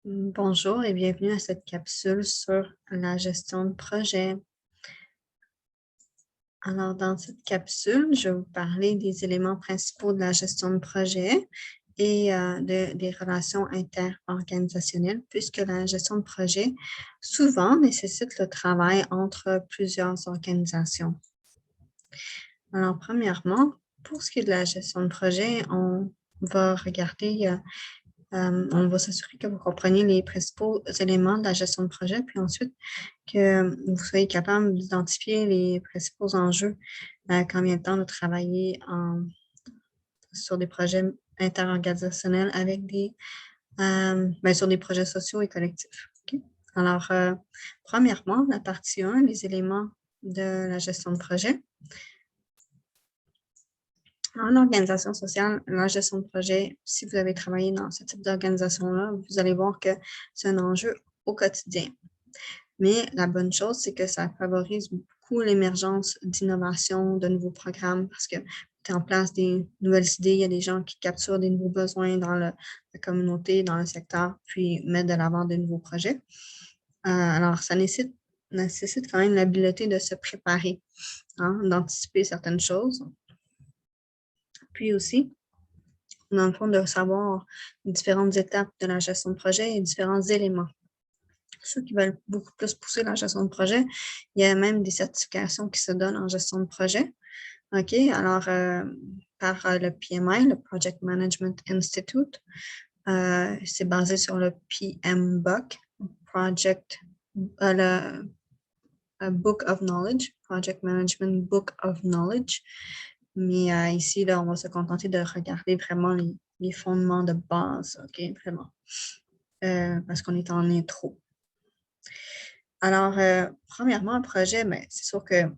Bonjour et bienvenue à cette capsule sur la gestion de projet. Alors, dans cette capsule, je vais vous parler des éléments principaux de la gestion de projet et des relations interorganisationnelles, puisque la gestion de projet souvent nécessite le travail entre plusieurs organisations. Alors, premièrement, pour ce qui est de la gestion de projet, on va regarder on va s'assurer que vous compreniez les principaux éléments de la gestion de projet, puis ensuite que vous soyez capable d'identifier les principaux enjeux quand vient le temps de travailler sur des projets interorganisationnels avec sur des projets sociaux et collectifs. OK? Alors, premièrement, la partie 1, les éléments de la gestion de projet. En organisation sociale, la gestion de projet, si vous avez travaillé dans ce type d'organisation-là, vous allez voir que c'est un enjeu au quotidien. Mais la bonne chose, c'est que ça favorise beaucoup l'émergence d'innovations, de nouveaux programmes, parce que tu en place des nouvelles idées, il y a des gens qui capturent des nouveaux besoins dans la communauté, dans le secteur, puis mettent de l'avant de nouveaux projets. Alors, ça nécessite quand même l'habileté de se préparer, d'anticiper certaines choses. Puis aussi, dans le fond, de savoir les différentes étapes de la gestion de projet et différents éléments. Ceux qui veulent beaucoup plus pousser la gestion de projet, il y a même des certifications qui se donnent en gestion de projet. OK, alors par le PMI, le Project Management Institute, c'est basé sur le PMBOK, le Book of Knowledge, Project Management Book of Knowledge. Mais ici, là, on va se contenter de regarder vraiment les fondements de base, OK, vraiment, parce qu'on est en intro. Alors, premièrement, un projet, c'est sûr qu'il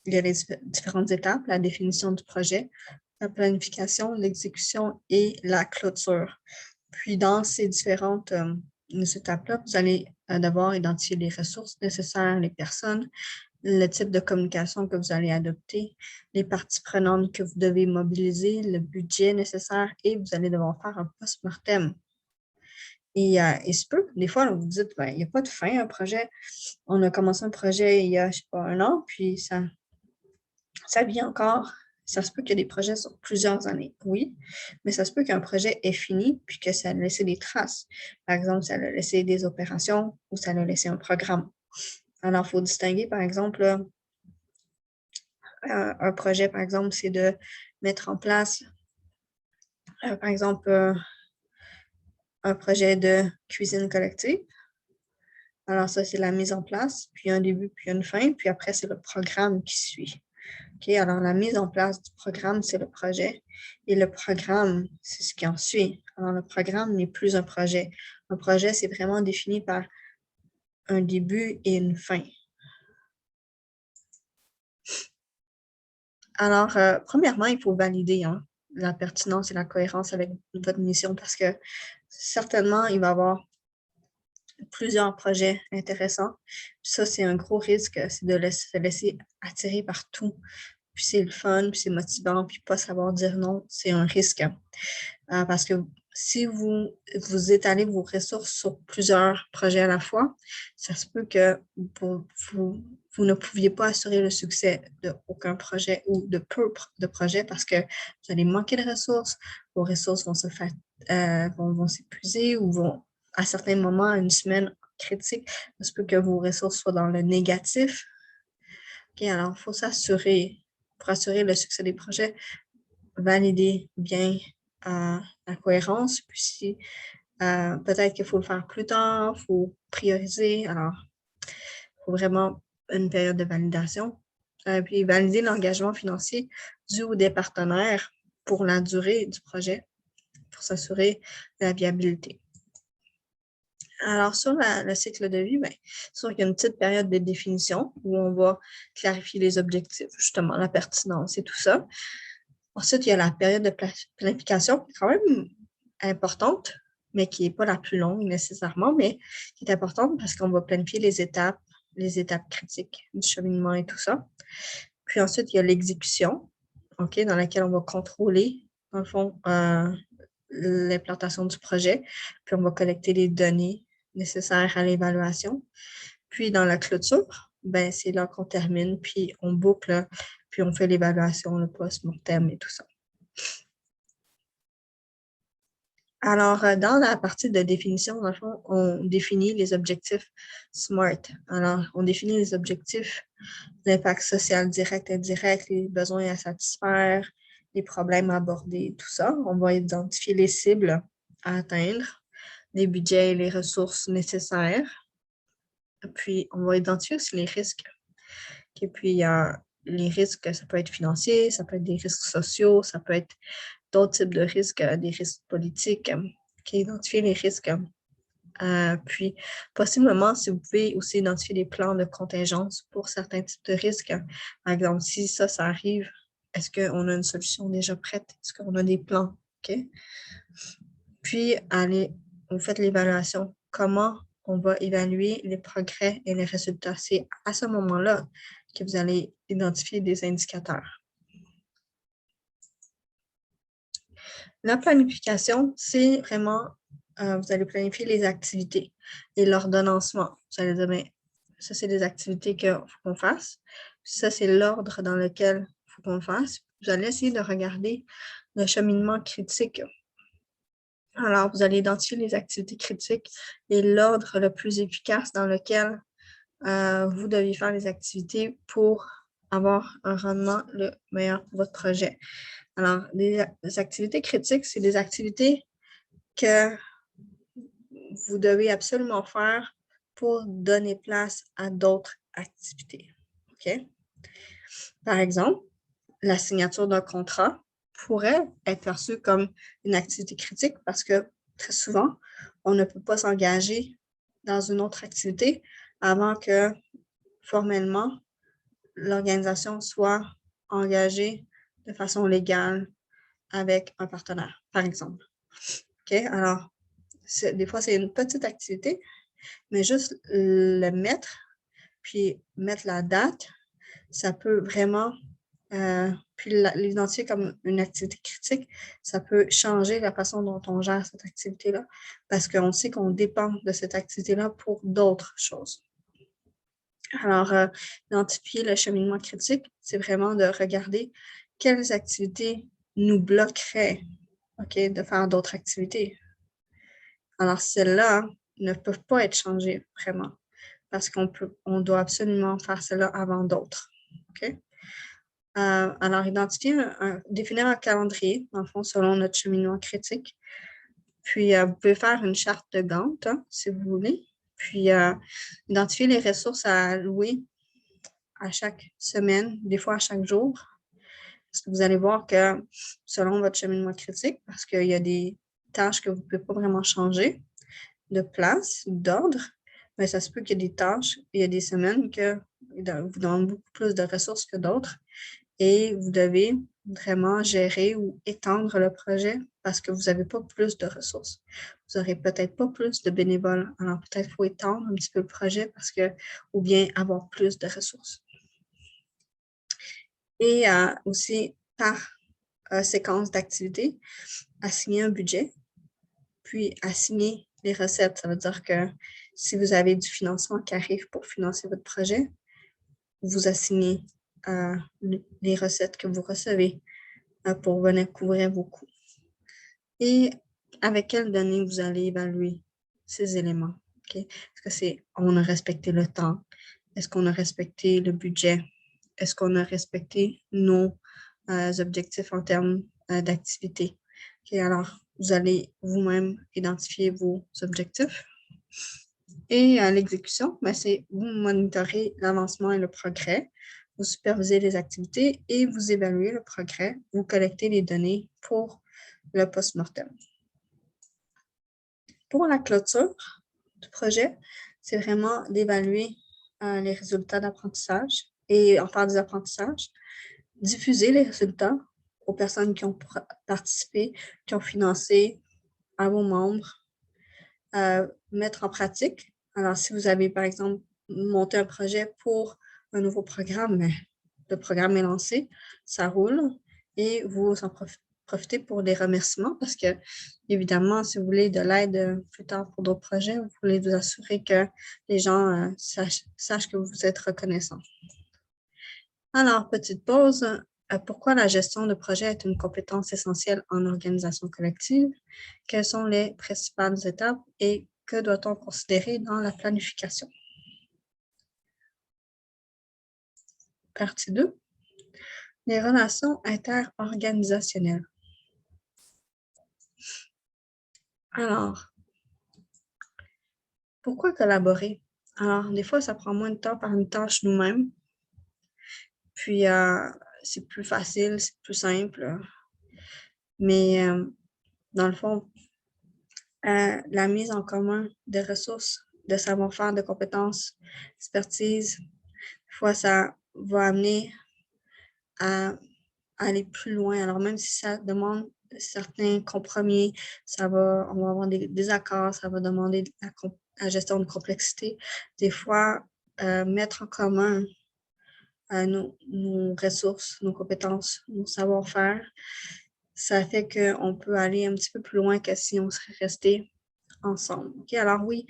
y a les différentes étapes, la définition du projet, la planification, l'exécution et la clôture. Puis, dans ces différentes étapes-là, vous allez devoir identifier les ressources nécessaires, les personnes, le type de communication que vous allez adopter, les parties prenantes que vous devez mobiliser, le budget nécessaire et vous allez devoir faire un post-mortem. Et il se peut, des fois, vous dites, il n'y a pas de fin à un projet. On a commencé un projet il y a, je ne sais pas, 1 an, puis ça vit encore. Ça se peut qu'il y ait des projets sur plusieurs années, oui, mais ça se peut qu'un projet est fini puis que ça a laissé des traces. Par exemple, ça a laissé des opérations ou ça a laissé un programme. Alors, il faut distinguer, par exemple, un projet, par exemple, c'est de mettre en place, par exemple, un projet de cuisine collective. Alors, ça, c'est la mise en place, puis un début, puis une fin, puis après, c'est le programme qui suit. OK, alors la mise en place du programme, c'est le projet, et le programme, c'est ce qui en suit. Alors, le programme n'est plus un projet. Un projet, c'est vraiment défini par un début et une fin. Alors, premièrement, il faut valider la pertinence et la cohérence avec votre mission parce que certainement, il va y avoir plusieurs projets intéressants. Ça, c'est un gros risque, c'est de se laisser attirer par tout. Puis c'est le fun, puis c'est motivant, puis pas savoir dire non, c'est un risque. Parce que si vous étalez vos ressources sur plusieurs projets à la fois, ça se peut que vous ne pouviez pas assurer le succès d'aucun projet ou de peu de projets parce que vous allez manquer de ressources, vos ressources vont s'épuiser ou vont, à certains moments, une semaine critique, ça se peut que vos ressources soient dans le négatif. OK, alors, il faut s'assurer, pour assurer le succès des projets, valider bien la cohérence. Puis si peut-être qu'il faut le faire plus tard, il faut prioriser. Alors, il faut vraiment une période de validation. Puis valider l'engagement financier dû ou des partenaires pour la durée du projet, pour s'assurer de la viabilité. Alors, sur le cycle de vie, bien sûr qu'il y a une petite période de définition où on va clarifier les objectifs, justement, la pertinence et tout ça. Ensuite, il y a la période de planification qui est quand même importante, mais qui n'est pas la plus longue nécessairement, mais qui est importante parce qu'on va planifier les étapes critiques du cheminement et tout ça. Puis ensuite, il y a l'exécution, OK, dans laquelle on va contrôler, dans le fond, l'implantation du projet, puis on va collecter les données nécessaires à l'évaluation. Puis dans la clôture, ben, c'est là qu'on termine, puis on boucle, puis on fait l'évaluation, le post-mortem et tout ça. Alors, dans la partie de définition, dans le fond, on définit les objectifs SMART. Alors, on définit les objectifs d'impact social direct, indirect, les besoins à satisfaire, les problèmes à aborder, tout ça. On va identifier les cibles à atteindre, les budgets et les ressources nécessaires. Puis, on va identifier aussi les risques. Et puis, il y a les risques, ça peut être financier, ça peut être des risques sociaux, ça peut être d'autres types de risques, des risques politiques, identifier les risques. Puis, possiblement, si vous pouvez aussi identifier des plans de contingence pour certains types de risques. Par exemple, si ça arrive, est-ce qu'on a une solution déjà prête? Est-ce qu'on a des plans? OK? Puis, vous faites l'évaluation. Comment on va évaluer les progrès et les résultats? C'est à ce moment-là que vous allez identifier des indicateurs. La planification, c'est vraiment, vous allez planifier les activités et l'ordonnancement. Vous allez dire, bien, ça, c'est des activités qu'il faut qu'on fasse. Puis ça, c'est l'ordre dans lequel il faut qu'on le fasse. Vous allez essayer de regarder le cheminement critique. Alors, vous allez identifier les activités critiques et l'ordre le plus efficace dans lequel vous devez faire les activités pour avoir un rendement le meilleur pour votre projet. Alors, les activités critiques, c'est des activités que vous devez absolument faire pour donner place à d'autres activités. OK? Par exemple, la signature d'un contrat pourrait être perçue comme une activité critique parce que très souvent, on ne peut pas s'engager dans une autre activité avant que formellement l'organisation soit engagée de façon légale avec un partenaire, par exemple. OK? Alors, des fois, c'est une petite activité, mais juste le mettre, puis mettre la date, ça peut vraiment, puis l'identifier comme une activité critique, ça peut changer la façon dont on gère cette activité-là, parce qu'on sait qu'on dépend de cette activité-là pour d'autres choses. Alors, identifier le cheminement critique, c'est vraiment de regarder quelles activités nous bloqueraient, OK, de faire d'autres activités. Alors, celles-là ne peuvent pas être changées vraiment parce qu'on doit absolument faire cela avant d'autres. OK? Alors, définir un calendrier, dans le fond, selon notre cheminement critique. Puis, vous pouvez faire une charte de Gantt, si vous voulez. Puis, identifier les ressources à allouer à chaque semaine, des fois à chaque jour. Parce que vous allez voir que selon votre cheminement critique, parce qu'il y a des tâches que vous ne pouvez pas vraiment changer de place, d'ordre, mais ça se peut qu'il y ait des tâches, il y a des semaines que vous donnez beaucoup plus de ressources que d'autres et vous devez vraiment gérer ou étendre le projet parce que vous n'avez pas plus de ressources. Vous n'aurez peut-être pas plus de bénévoles. Alors, peut-être qu'il faut étendre un petit peu le projet parce que, ou bien avoir plus de ressources. Et aussi, par séquence d'activités, assigner un budget, puis assigner les recettes. Ça veut dire que si vous avez du financement qui arrive pour financer votre projet, vous assignez les recettes que vous recevez pour venir couvrir vos coûts. Et avec quelles données vous allez évaluer ces éléments? Okay? Est-ce qu'on a respecté le temps? Est-ce qu'on a respecté le budget? Est-ce qu'on a respecté nos objectifs en termes d'activité? Okay, alors, vous allez vous-même identifier vos objectifs. Et l'exécution, ben, c'est vous monitorez l'avancement et le progrès, vous supervisez les activités et vous évaluez le progrès, vous collectez les données pour le post-mortem. Pour la clôture du projet, c'est vraiment d'évaluer les résultats d'apprentissage et en faire des apprentissages, diffuser les résultats aux personnes qui ont participé, qui ont financé, à vos membres, mettre en pratique. Alors, si vous avez, par exemple, monté un projet pour un nouveau programme, mais le programme est lancé, ça roule et vous en profiter pour des remerciements parce que, évidemment, si vous voulez de l'aide plus tard pour d'autres projets, vous voulez vous assurer que les gens sachent que vous êtes reconnaissant. Alors, petite pause. Pourquoi la gestion de projet est une compétence essentielle en organisation collective? Quelles sont les principales étapes et que doit-on considérer dans la planification? Partie 2. Les relations interorganisationnelles. Alors, pourquoi collaborer? Alors, des fois, ça prend moins de temps par une tâche nous-mêmes. Puis, c'est plus facile, c'est plus simple. Mais, dans le fond, la mise en commun de ressources, de savoir-faire, de compétences, d'expertise, des fois, ça va amener à aller plus loin. Alors, même si ça demande certains compromis, on va avoir des désaccords, ça va demander la gestion de complexité. Des fois, mettre en commun nos ressources, nos compétences, nos savoir-faire, ça fait qu'on peut aller un petit peu plus loin que si on serait resté ensemble. OK? Alors oui,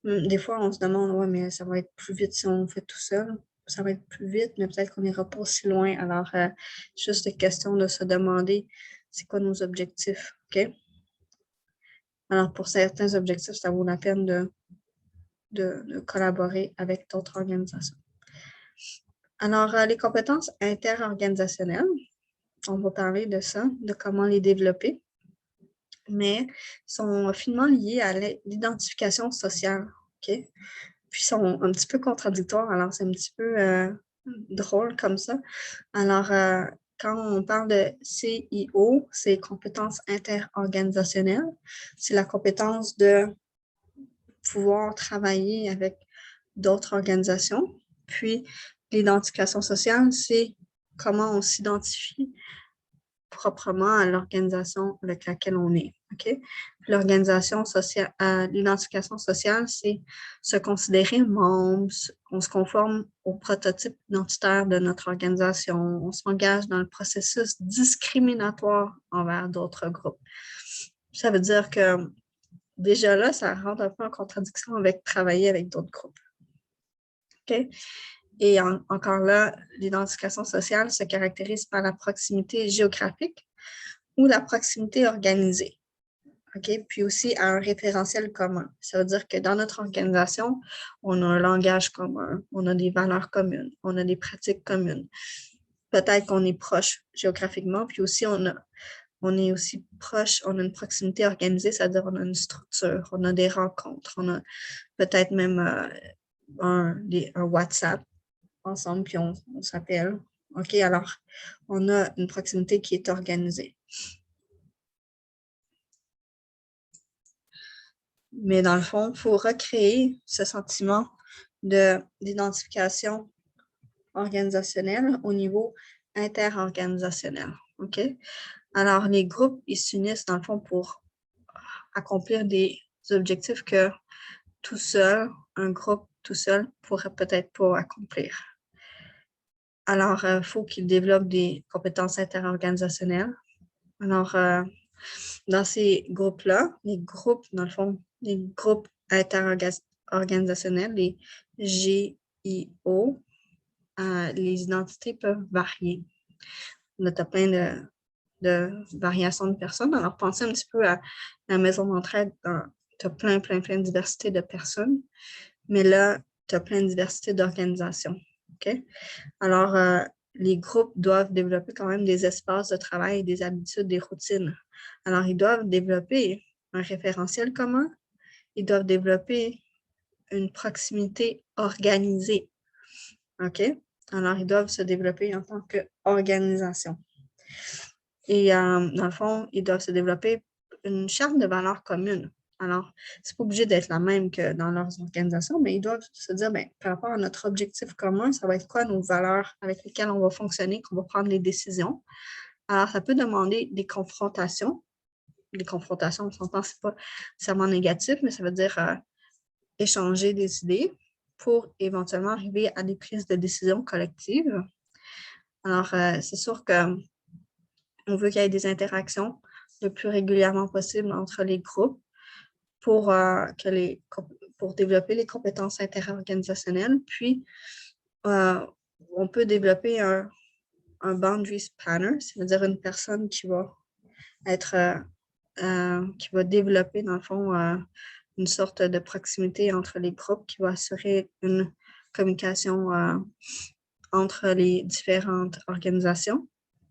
des fois, on se demande, ouais, mais ça va être plus vite si on fait tout seul. Ça va être plus vite, mais peut-être qu'on n'ira pas aussi loin. Alors, juste question de se demander, c'est quoi nos objectifs? OK? Alors, pour certains objectifs, ça vaut la peine de collaborer avec d'autres organisations. Alors, les compétences interorganisationnelles, on va parler de ça, de comment les développer, mais sont finement liées à l'identification sociale, OK? Puis sont un petit peu contradictoires, alors c'est un petit peu drôle comme ça. Alors, quand on parle de CIO, c'est compétences interorganisationnelles, c'est la compétence de pouvoir travailler avec d'autres organisations. Puis, l'identification sociale, c'est comment on s'identifie proprement à l'organisation avec laquelle on est. OK? L'organisation sociale, l'identification sociale, c'est se considérer membre, on se conforme au prototype identitaire de notre organisation, on s'engage dans le processus discriminatoire envers d'autres groupes. Ça veut dire que déjà là, ça rentre un peu en contradiction avec travailler avec d'autres groupes. OK? Et encore là, l'identification sociale se caractérise par la proximité géographique ou la proximité organisée. OK? Puis aussi à un référentiel commun. Ça veut dire que dans notre organisation, on a un langage commun, on a des valeurs communes, on a des pratiques communes. Peut-être qu'on est proche géographiquement, puis aussi on est aussi proche, on a une proximité organisée, c'est-à-dire on a une structure, on a des rencontres, on a peut-être même un WhatsApp ensemble, puis on s'appelle. OK, alors, on a une proximité qui est organisée. Mais dans le fond, il faut recréer ce sentiment d'identification organisationnelle au niveau interorganisationnel. OK? Alors, les groupes, ils s'unissent dans le fond pour accomplir des objectifs que tout seul, un groupe tout seul pourrait peut-être pas accomplir. Alors, il faut qu'ils développent des compétences interorganisationnelles. Alors, dans ces groupes-là, les groupes, dans le fond, les groupes interorganisationnels, les GIO, les identités peuvent varier. On a plein de variations de personnes. Alors, pensez un petit peu à la maison d'entraide. Tu as plein de diversité de personnes, mais là, tu as plein de diversité d'organisations. OK? Alors, les groupes doivent développer quand même des espaces de travail, des habitudes, des routines. Alors, ils doivent développer un référentiel commun. Ils doivent développer une proximité organisée. OK? Alors, ils doivent se développer en tant qu'organisation. Et dans le fond, ils doivent se développer une charte de valeurs communes. Alors, c'est pas obligé d'être la même que dans leurs organisations, mais ils doivent se dire, bien, par rapport à notre objectif commun, ça va être quoi nos valeurs avec lesquelles on va fonctionner, qu'on va prendre les décisions. Alors, ça peut demander des confrontations. Les confrontations, on s'entend, c'est pas nécessairement négatif, mais ça veut dire échanger des idées pour éventuellement arriver à des prises de décision collectives. Alors, c'est sûr que On veut qu'il y ait des interactions le plus régulièrement possible entre les groupes pour développer les compétences interorganisationnelles. Puis, on peut développer un boundary spanner, c'est-à-dire une personne qui va développer, dans le fond, une sorte de proximité entre les groupes qui va assurer une communication entre les différentes organisations.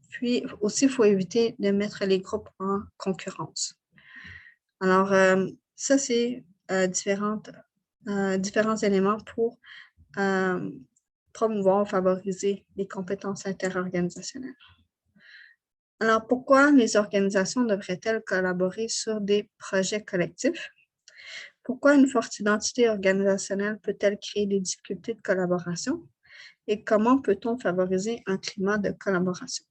Puis aussi, il faut éviter de mettre les groupes en concurrence. Alors, ça, c'est différents éléments pour promouvoir, favoriser les compétences interorganisationnelles. Alors, pourquoi les organisations devraient-elles collaborer sur des projets collectifs? Pourquoi une forte identité organisationnelle peut-elle créer des difficultés de collaboration? Et comment peut-on favoriser un climat de collaboration?